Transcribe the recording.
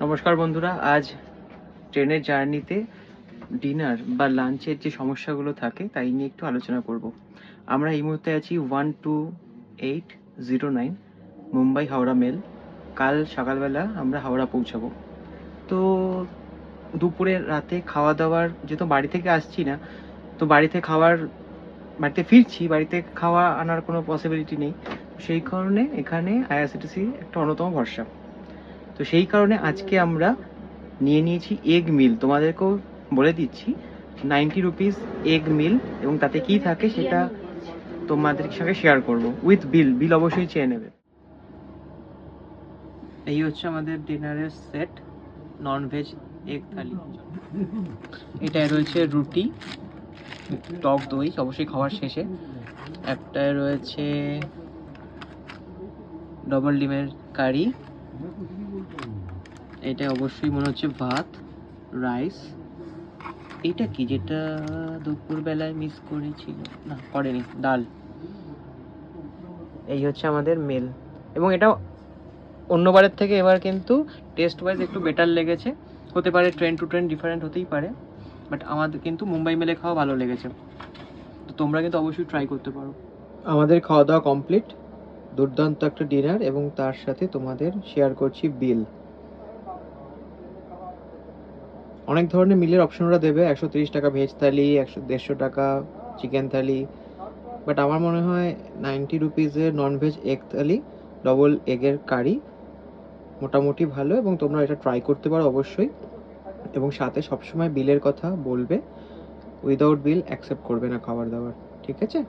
নমস্কার বন্ধুরা, আজ ট্রেনের জার্নিতে ডিনার বা লাঞ্চের যে সমস্যাগুলো থাকে তাই নিয়ে একটু আলোচনা করব। আমরা এই মুহূর্তে আছি 12809 মুম্বাই হাওড়া মেল। কাল সকালবেলা আমরা হাওড়া পৌঁছাবো। তো দুপুরে রাতে খাওয়া দাওয়ার, যেহেতু বাড়ি থেকে আসছি না, তো বাড়িতে ফিরছি, বাড়িতে খাওয়া আনার কোনো পসিবিলিটি নেই। সেই কারণে এখানে আইআরসিটিসি একটা অন্যতম ভরসা। তো সেই কারণে আজকে আমরা নিয়ে নিয়েছি এগ মিল। তোমাদেরকেও বলে দিচ্ছি, 90 রুপিস এগ মিল, এবং তাতে কি থাকে সেটা তোমাদের সঙ্গে শেয়ার করব উইথ বিল অবশ্যই চেয়ে নেবে। এই হচ্ছে আমাদের ডিনারের সেট, ননভেজ এগ থালি। এটায় রয়েছে রুটি, টক দই অবশ্যই খাওয়ার শেষে, একটায় রয়েছে ডবল ডিমের কারি, এটা অবশ্যই মনে হচ্ছে ভাত, রাইস। এটা কি যেটা দুপুরবেলায় মিস করেছিল, না করেনি, ডাল। এই হচ্ছে আমাদের মেল, এবং এটা অন্যবারের থেকে এবার কিন্তু টেস্ট ওয়াইজ একটু বেটার লেগেছে। হতে পারে ট্রেন টু ট্রেন ডিফারেন্ট হতেই পারে, বাট আমাদের কিন্তু মুম্বাই মেলে খাওয়া ভালো লেগেছে। তো তোমরা কিন্তু অবশ্যই ট্রাই করতে পারো। আমাদের খাওয়া দাওয়া কমপ্লিট, দুর্দান্ত একটা ডিনার, এবং তার সাথে তোমাদের শেয়ার করছি বিল। অনেক ধরনের মিলের অপশন ওরা দেবে, 130 টাকা ভেজ থালি, 150 টাকা চিকেন থালি, বাট আমার মনে হয় 90 রুপিসের ননভেজ এগ থালি, ডবল এগের কারি মোটামুটি ভালো, এবং তোমরা এটা ট্রাই করতে পারো অবশ্যই। এবং সাথে সবসময় বিলের কথা বলবে, উইদাউট বিল অ্যাকসেপ্ট করবে না খাবার দাবার, ঠিক আছে?